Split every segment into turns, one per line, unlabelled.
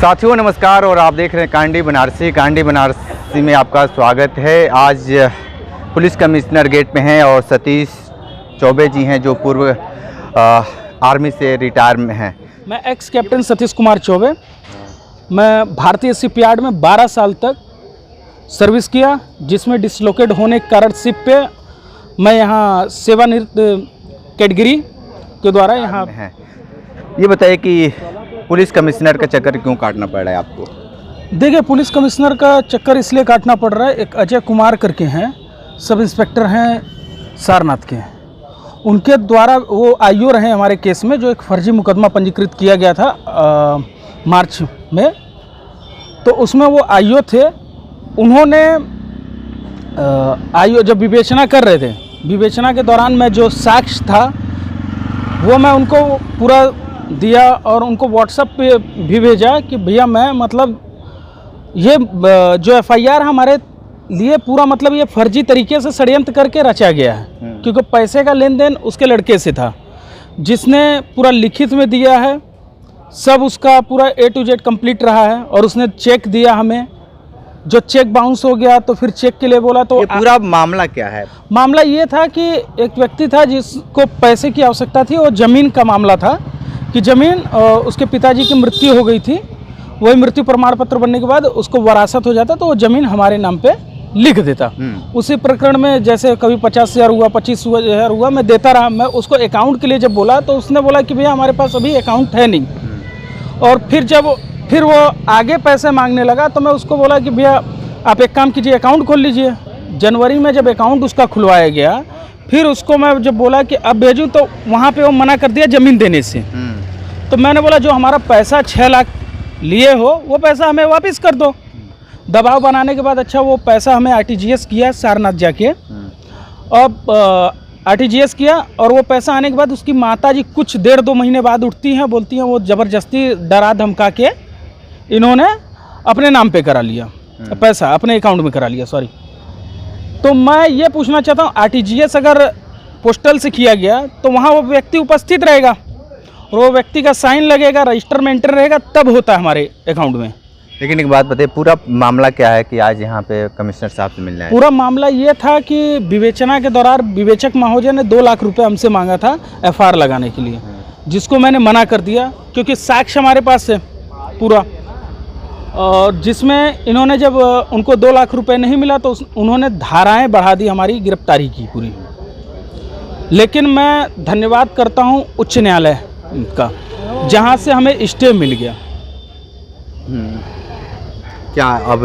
साथियों नमस्कार और आप देख रहे हैं कांडी बनारसी में आपका स्वागत है। आज पुलिस कमिश्नर गेट में हैं और सतीश चौबे जी हैं जो पूर्व आर्मी से रिटायर में हैं।
मैं एक्स कैप्टन सतीश कुमार चौबे। मैं भारतीय शिपयार्ड में 12 साल तक सर्विस किया, जिसमें डिसलोकेट होने के कारण शिप पे मैं यहाँ सेवानिवृत्त कैटेगरी के द्वारा यहाँ
हैं। ये बताइए कि पुलिस कमिश्नर का चक्कर क्यों काटना पड़ रहा है आपको?
देखिए, पुलिस कमिश्नर का चक्कर इसलिए काटना पड़ रहा है, एक अजय कुमार करके हैं, सब इंस्पेक्टर हैं सारनाथ के। उनके द्वारा वो आईओ रहे हमारे केस में, जो एक फर्जी मुकदमा पंजीकृत किया गया था मार्च में। तो उसमें वो आईओ थे। उन्होंने आईओ जब विवेचना कर रहे थे, विवेचना के दौरान मैं जो साक्ष्य था वो मैं उनको पूरा दिया और उनको व्हाट्सएप पे भी भेजा कि भैया मैं मतलब ये जो एफआईआर हमारे लिए पूरा मतलब ये फर्जी तरीके से षड्यंत्र करके रचा गया है, क्योंकि पैसे का लेन देन उसके लड़के से था, जिसने पूरा लिखित में दिया है। सब उसका पूरा A to Z कंप्लीट रहा है और उसने चेक दिया हमें। जो चेक बाउंस हो गया तो फिर चेक के लिए बोला। तो
ये पूरा मामला क्या है? मामला
ये था कि एक व्यक्ति था जिसको पैसे की आवश्यकता थी और ज़मीन का मामला था कि ज़मीन उसके पिताजी की मृत्यु हो गई थी। वही मृत्यु प्रमाण पत्र बनने के बाद उसको वरासत हो जाता तो वो ज़मीन हमारे नाम पे लिख देता। उसी प्रकरण में जैसे कभी 50,000 हुआ, 25,000 हुआ, मैं देता रहा। मैं उसको अकाउंट के लिए जब बोला तो उसने बोला कि भैया हमारे पास अभी अकाउंट है नहीं। और फिर वो आगे पैसे मांगने लगा तो मैं उसको बोला कि भैया आप एक काम कीजिए, अकाउंट खोल लीजिए। जनवरी में जब अकाउंट उसका खुलवाया गया, फिर उसको मैं जब बोला कि अब भेजूँ तो वहाँ पे वो मना कर दिया ज़मीन देने से। तो मैंने बोला जो हमारा पैसा 6 लाख लिए हो वो पैसा हमें वापस कर दो। दबाव बनाने के बाद अच्छा वो पैसा हमें आरटीजीएस किया सारनाथ जाके। अब आरटीजीएस किया और वो पैसा आने के बाद उसकी माताजी कुछ 1.5-2 महीने बाद उठती हैं, बोलती हैं वो ज़बरदस्ती डरा धमका के इन्होंने अपने नाम पे करा लिया, पैसा अपने अकाउंट में करा लिया, सॉरी। तो मैं ये पूछना चाहता हूँ, आरटीजीएस अगर पोस्टल से किया गया तो वहाँ वो व्यक्ति उपस्थित रहेगा और वो व्यक्ति का साइन लगेगा, रजिस्टर में एंटर रहेगा, तब होता है हमारे अकाउंट में।
लेकिन एक बात बताइए, पूरा मामला क्या है कि आज यहाँ पे कमिश्नर साहब से मिलना है?
पूरा मामला ये था कि विवेचना के दौरान विवेचक महोदय ने 2 लाख रुपए हमसे मांगा था एफआईआर लगाने के लिए, जिसको मैंने मना कर दिया क्योंकि साक्ष्य हमारे पास है पूरा। और जिसमें इन्होंने जब उनको 2 लाख रुपए नहीं मिला तो उन्होंने धाराएं बढ़ा दी हमारी गिरफ्तारी की पूरी। लेकिन मैं धन्यवाद करता हूँ उच्च न्यायालय का, जहाँ से हमें स्टे मिल गया।
क्या अब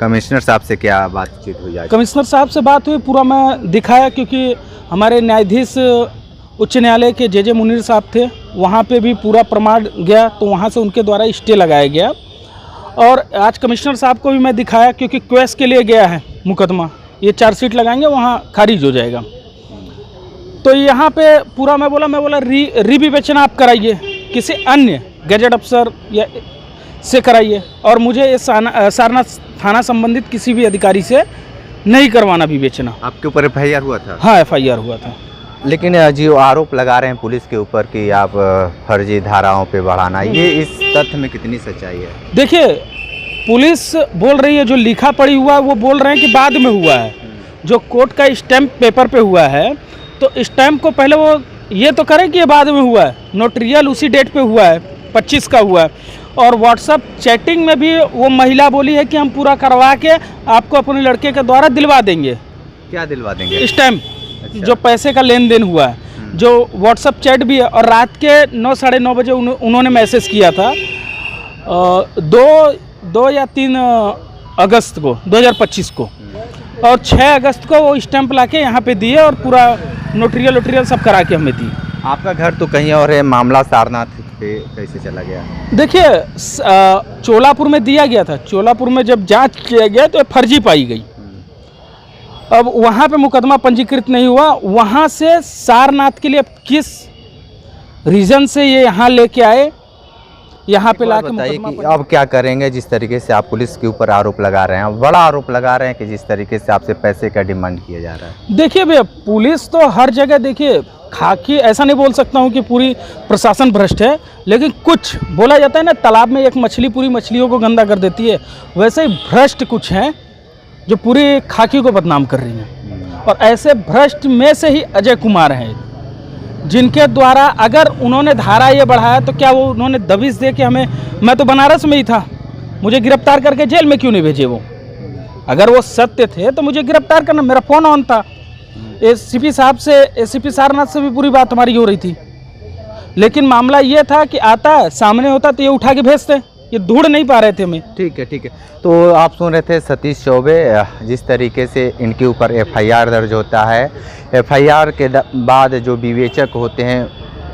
कमिश्नर साहब से क्या बातचीत हुई?
कमिश्नर साहब से बात हुई, पूरा मैं दिखाया, क्योंकि हमारे न्यायाधीश उच्च न्यायालय के जे मुनीर साहब थे, वहाँ पे भी पूरा प्रमाण गया तो वहाँ से उनके द्वारा स्टे लगाया गया। और आज कमिश्नर साहब को भी मैं दिखाया, क्योंकि क्वेश्चन के लिए गया है मुकदमा, ये चार्जशीट लगाएंगे वहाँ खारिज हो जाएगा। तो यहाँ पे पूरा मैं बोला रिविवेचना आप कराइए, किसी अन्य गैजेट अफसर या से कराइए, और मुझे ये सारनाथ थाना संबंधित किसी भी अधिकारी से नहीं करवाना विवेचना।
आपके ऊपर एफआईआर हुआ था?
हाँ, एफआईआर हुआ था।
लेकिन जो आरोप लगा रहे हैं पुलिस के ऊपर कि आप फर्जी धाराओं पे बढ़ाना, ये इस तथ्य में कितनी सच्चाई है? देखिए,
पुलिस बोल रही है जो लिखा पढ़ी हुआ है वो बोल रहे हैं कि बाद में हुआ है। जो कोर्ट का स्टैम्प पेपर पे हुआ है तो स्टैम्प को पहले वो ये तो करें कि ये बाद में हुआ है। नोटरियल उसी डेट पे हुआ है, 25 का हुआ है। और व्हाट्सएप चैटिंग में भी वो महिला बोली है कि हम पूरा करवा के आपको अपने लड़के के द्वारा दिलवा देंगे।
क्या दिलवा देंगे?
स्टैम्प। अच्छा। जो पैसे का लेन देन हुआ है, जो व्हाट्सएप चैट भी है। और रात के 9 साढ़े 9 बजे उन्होंने मैसेज किया था 2 या 3 अगस्त को 2025 को, और 6 अगस्त को वो स्टैंप लाके यहाँ पे दिए और पूरा नोटरियल सब करा के हमें दी।
आपका घर तो कहीं और है, मामला सारनाथ पे कैसे चला गया?
देखिए, चोलापुर में दिया गया था। चोलापुर में जब जांच किया गया तो फर्जी पाई गई। अब वहाँ पे मुकदमा पंजीकृत नहीं हुआ। वहाँ से सारनाथ के लिए किस रीज़न से ये यहाँ लेके आए, यहाँ पे लाके
बताइए कि अब क्या करेंगे? जिस तरीके से आप पुलिस के ऊपर आरोप लगा रहे हैं, बड़ा आरोप लगा रहे हैं कि जिस तरीके से आपसे पैसे का डिमांड किया जा रहा है।
देखिए भैया, पुलिस तो हर जगह, देखिए खाकी ऐसा नहीं बोल सकता हूँ कि पूरी प्रशासन भ्रष्ट है, लेकिन कुछ बोला जाता है ना, तालाब में एक मछली पूरी मछलियों को गंदा कर देती है, वैसे ही भ्रष्ट कुछ हैं जो पूरी खाकी को बदनाम कर रही हैं। और ऐसे भ्रष्ट में से ही अजय कुमार हैं, जिनके द्वारा अगर उन्होंने धारा ये बढ़ाया तो क्या वो उन्होंने दबिश दे के हमें, मैं तो बनारस में ही था, मुझे गिरफ्तार करके जेल में क्यों नहीं भेजे वो? अगर वो सत्य थे तो मुझे गिरफ्तार करना, मेरा फ़ोन ऑन था, एसीपी साहब से, एसीपी सारनाथ से भी पूरी बात हमारी हो रही थी। लेकिन मामला ये था कि आता सामने होता तो ये उठा के भेजते, ये ढूंढ नहीं पा रहे थे हमें।
ठीक है, ठीक है। तो आप सुन रहे थे सतीश चौबे, जिस तरीके से इनके ऊपर एफआईआर दर्ज होता है, एफआईआर के बाद जो विवेचक होते हैं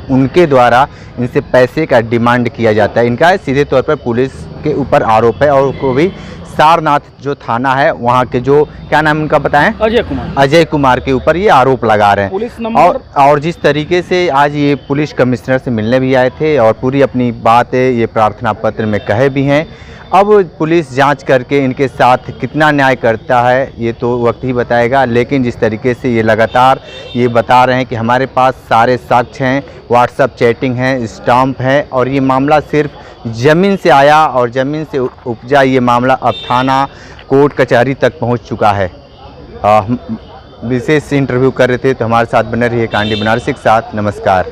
उनके द्वारा इनसे पैसे का डिमांड किया जाता है। इनका सीधे तौर पर पुलिस के ऊपर आरोप है, और को भी सारनाथ जो थाना है वहाँ के जो, क्या नाम उनका बताएं, अजय कुमार के ऊपर ये आरोप लगा रहे हैं।
पुलिस नंबर
और जिस तरीके से आज ये पुलिस कमिश्नर से मिलने भी आए थे और पूरी अपनी बातें ये प्रार्थना पत्र में कहे भी हैं। अब पुलिस जांच करके इनके साथ कितना न्याय करता है ये तो वक्त ही बताएगा, लेकिन जिस तरीके से ये लगातार ये बता रहे हैं कि हमारे पास सारे साक्ष्य हैं, व्हाट्सएप चैटिंग है, स्टाम्प है, और ये मामला सिर्फ ज़मीन से आया और ज़मीन से उपजा ये मामला अब थाना कोर्ट कचहरी तक पहुंच चुका है। विशेष इंटरव्यू कर रहे थे, तो हमारे साथ बने रहिए कांडी बनारसी के साथ। नमस्कार।